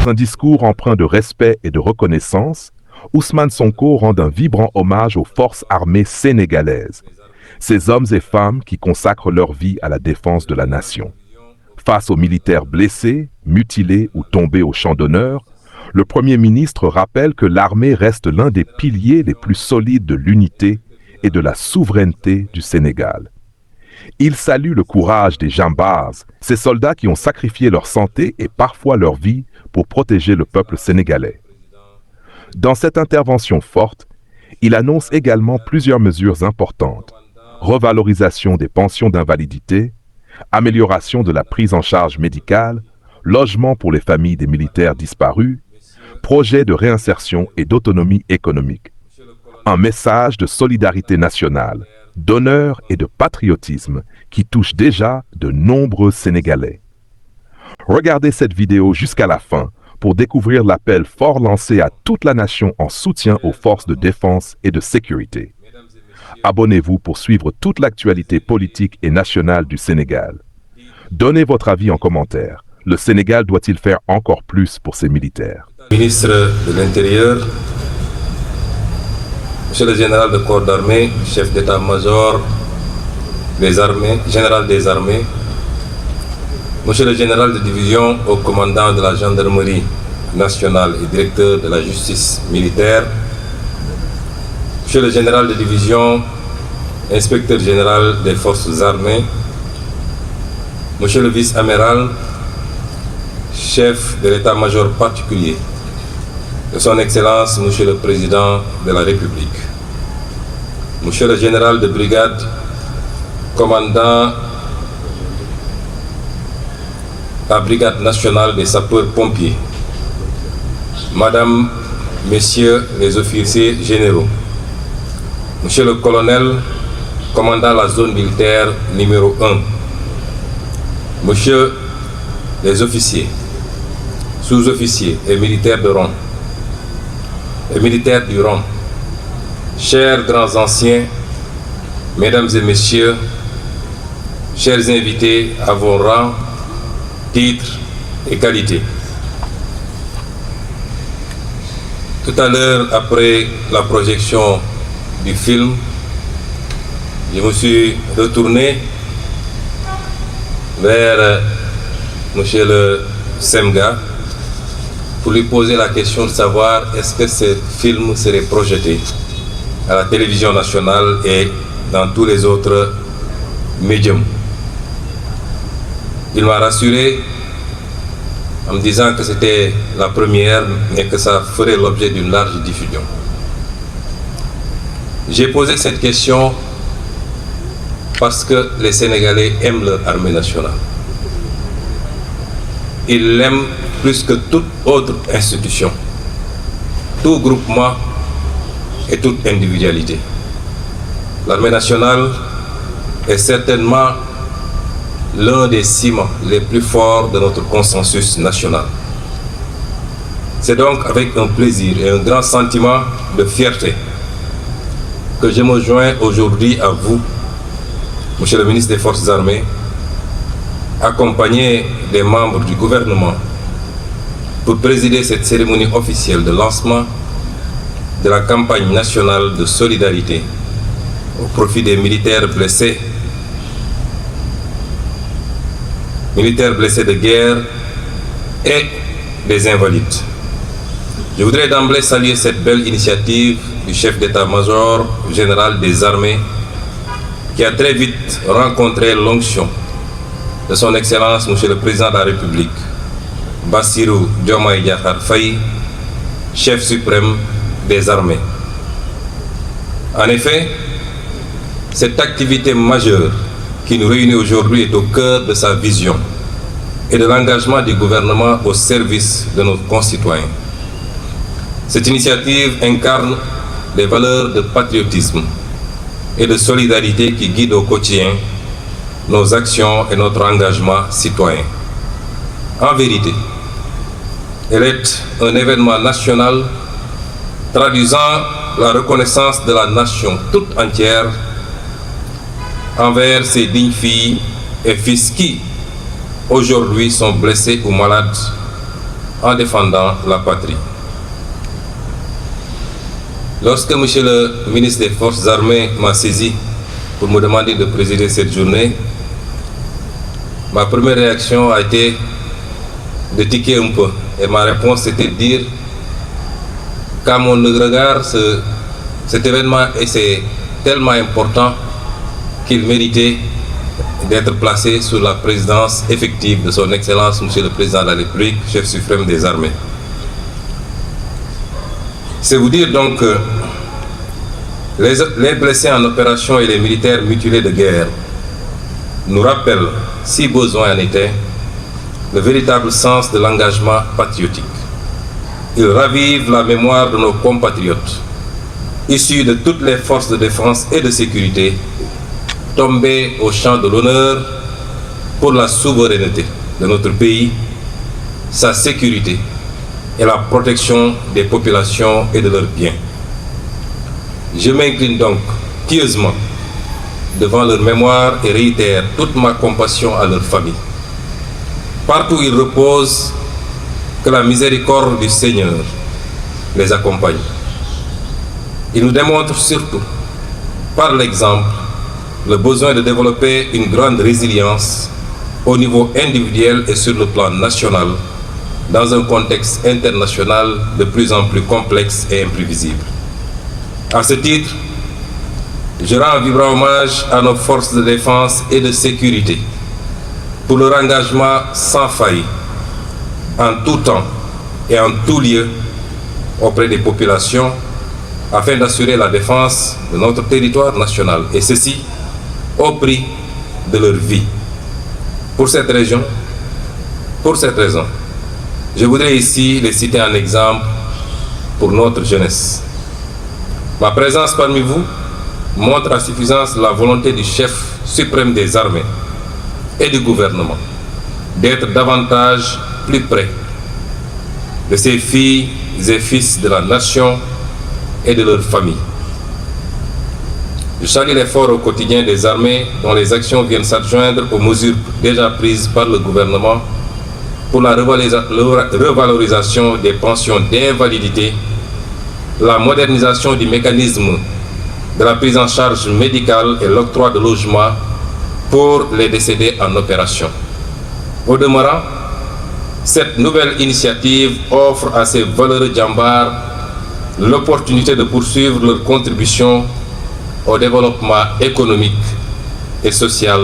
Dans un discours empreint de respect et de reconnaissance, Ousmane Sonko rend un vibrant hommage aux forces armées sénégalaises, ces hommes et femmes qui consacrent leur vie à la défense de la nation. Face aux militaires blessés, mutilés ou tombés au champ d'honneur, le Premier ministre rappelle que l'armée reste l'un des piliers les plus solides de l'unité et de la souveraineté du Sénégal. Il salue le courage des Jambars, ces soldats qui ont sacrifié leur santé et parfois leur vie pour protéger le peuple sénégalais. Dans cette intervention forte, il annonce également plusieurs mesures importantes: revalorisation des pensions d'invalidité, amélioration de la prise en charge médicale, logement pour les familles des militaires disparus, projet de réinsertion et d'autonomie économique. Un message de solidarité nationale, d'honneur et de patriotisme qui touche déjà de nombreux Sénégalais. Regardez cette vidéo jusqu'à la fin pour découvrir l'appel fort lancé à toute la nation en soutien aux forces de défense et de sécurité. Abonnez-vous pour suivre toute l'actualité politique et nationale du Sénégal. Donnez votre avis en commentaire. Le Sénégal doit-il faire encore plus pour ses militaires? Ministre de l'Intérieur, Monsieur le général de corps d'armée, chef d'état-major des armées, général des armées, Monsieur le général de division au commandant de la gendarmerie nationale et directeur de la justice militaire, Monsieur le général de division, inspecteur général des forces armées, Monsieur le vice-amiral, chef de l'état-major particulier de son Excellence, Monsieur le Président de la République, Monsieur le général de brigade, commandant la brigade nationale des sapeurs-pompiers, Madame, Messieurs les officiers généraux, Monsieur le colonel, commandant la zone militaire numéro 1, Monsieur les officiers, sous-officiers et militaires de rang, et militaires du rang, chers grands anciens, mesdames et messieurs, chers invités à vos rangs, titres et qualités. Tout à l'heure, après la projection du film, je me suis retourné vers Monsieur le Semga pour lui poser la question de savoir est-ce que ce film serait projeté à la télévision nationale et dans tous les autres médiums. Il m'a rassuré en me disant que c'était la première et que ça ferait l'objet d'une large diffusion. J'ai posé cette question parce que les Sénégalais aiment leur armée nationale. Ils l'aiment plus que toute autre institution, tout groupement et toute individualité. L'armée nationale est certainement l'un des ciments les plus forts de notre consensus national. C'est donc avec un plaisir et un grand sentiment de fierté que je me joins aujourd'hui à vous, Monsieur le ministre des Forces armées, accompagné des membres du gouvernement, pour présider cette cérémonie officielle de lancement de la campagne nationale de solidarité au profit des militaires blessés de guerre et des invalides. Je voudrais d'emblée saluer cette belle initiative du chef d'état-major général des armées qui a très vite rencontré l'onction de son Excellence, Monsieur le Président de la République, Bassirou Diomaye Diakhar Faye, chef suprême des armées. En effet, cette activité majeure qui nous réunit aujourd'hui est au cœur de sa vision et de l'engagement du gouvernement au service de nos concitoyens. Cette initiative incarne des valeurs de patriotisme et de solidarité qui guident au quotidien nos actions et notre engagement citoyen. En vérité, elle est un événement national traduisant la reconnaissance de la nation toute entière envers ces dignes filles et fils qui, aujourd'hui, sont blessés ou malades en défendant la patrie. Lorsque M. le ministre des Forces armées m'a saisi pour me demander de présider cette journée, ma première réaction a été de tiquer un peu. Et ma réponse était de dire qu'à mon regard, cet événement est tellement important qu'il méritait d'être placé sous la présidence effective de son Excellence, Monsieur le Président de la République, chef suprême des armées. C'est vous dire donc que les blessés en opération et les militaires mutilés de guerre nous rappellent, si besoin en était, le véritable sens de l'engagement patriotique. Ils ravivent la mémoire de nos compatriotes, issus de toutes les forces de défense et de sécurité, tombés au champ de l'honneur pour la souveraineté de notre pays, sa sécurité et la protection des populations et de leurs biens. Je m'incline donc pieusement devant leur mémoire et réitère toute ma compassion à leur famille. Partout où ils reposent, que la miséricorde du Seigneur les accompagne. Il nous démontre surtout, par l'exemple, le besoin de développer une grande résilience au niveau individuel et sur le plan national, dans un contexte international de plus en plus complexe et imprévisible. À ce titre, je rends un vibrant hommage à nos forces de défense et de sécurité pour leur engagement sans faille, en tout temps et en tout lieu, auprès des populations, afin d'assurer la défense de notre territoire national, et ceci au prix de leur vie. Pour cette raison, je voudrais ici les citer en exemple pour notre jeunesse. Ma présence parmi vous montre à suffisance la volonté du chef suprême des armées et du gouvernement d'être davantage plus près de ses filles et fils de la nation et de leurs familles. Je salue l'effort au quotidien des armées dont les actions viennent s'adjoindre aux mesures déjà prises par le gouvernement pour la revalorisation des pensions d'invalidité, la modernisation du mécanisme de la prise en charge médicale et l'octroi de logements pour les décédés en opération. Au demeurant, cette nouvelle initiative offre à ces valeureux djambars l'opportunité de poursuivre leur contribution au développement économique et social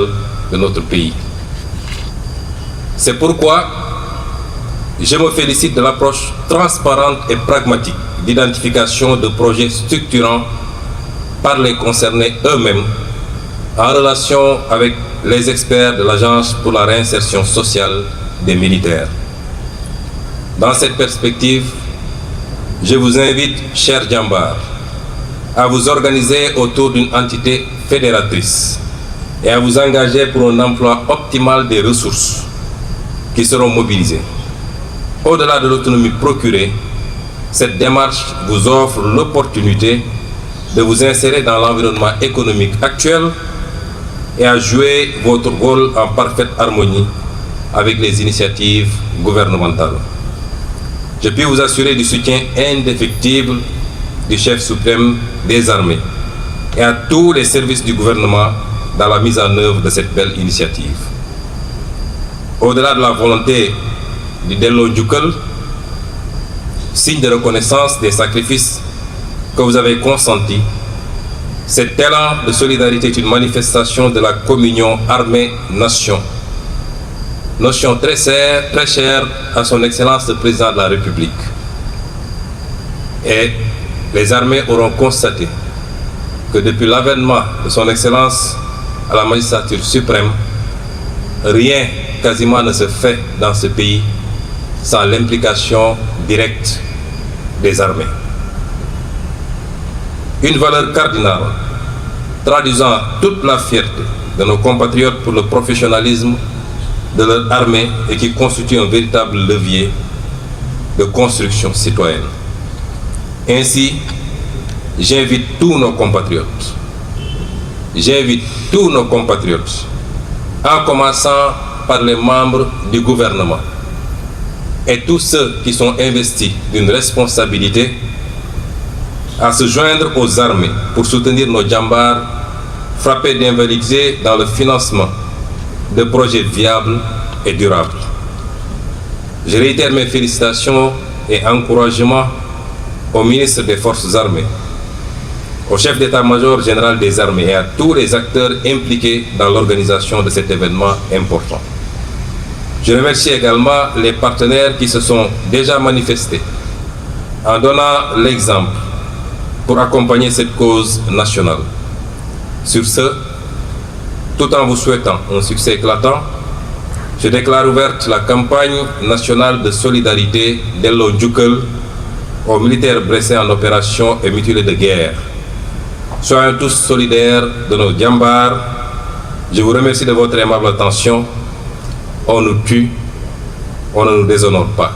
de notre pays. C'est pourquoi je me félicite de l'approche transparente et pragmatique d'identification de projets structurants par les concernés eux-mêmes en relation avec les experts de l'Agence pour la réinsertion sociale des militaires. Dans cette perspective, je vous invite, chers djambars, à vous organiser autour d'une entité fédératrice et à vous engager pour un emploi optimal des ressources qui seront mobilisées. Au-delà de l'autonomie procurée, cette démarche vous offre l'opportunité de vous insérer dans l'environnement économique actuel et à jouer votre rôle en parfaite harmonie avec les initiatives gouvernementales. Je puis vous assurer du soutien indéfectible du chef suprême des armées et à tous les services du gouvernement dans la mise en œuvre de cette belle initiative. Au-delà de la volonté du Dello Djoukal, signe de reconnaissance des sacrifices que vous avez consentis, cet élan de solidarité est une manifestation de la communion armée-nation, notion très chère à son Excellence le Président de la République. Et les armées auront constaté que depuis l'avènement de son Excellence à la magistrature suprême, rien quasiment ne se fait dans ce pays sans l'implication directe des armées. Une valeur cardinale traduisant toute la fierté de nos compatriotes pour le professionnalisme de leur armée et qui constitue un véritable levier de construction citoyenne. Ainsi, j'invite tous nos compatriotes, en commençant par les membres du gouvernement, et tous ceux qui sont investis d'une responsabilité à se joindre aux armées pour soutenir nos djambars frappés d'invalidité dans le financement de projets viables et durables. Je réitère mes félicitations et encouragements au ministre des Forces armées, au chef d'état-major général des armées et à tous les acteurs impliqués dans l'organisation de cet événement important. Je remercie également les partenaires qui se sont déjà manifestés en donnant l'exemple pour accompagner cette cause nationale. Sur ce, tout en vous souhaitant un succès éclatant, je déclare ouverte la campagne nationale de solidarité d'Ello Djoukul aux militaires blessés en opération et mutilés de guerre. Soyons tous solidaires de nos djambars. Je vous remercie de votre aimable attention. On nous tue, on ne nous déshonore pas.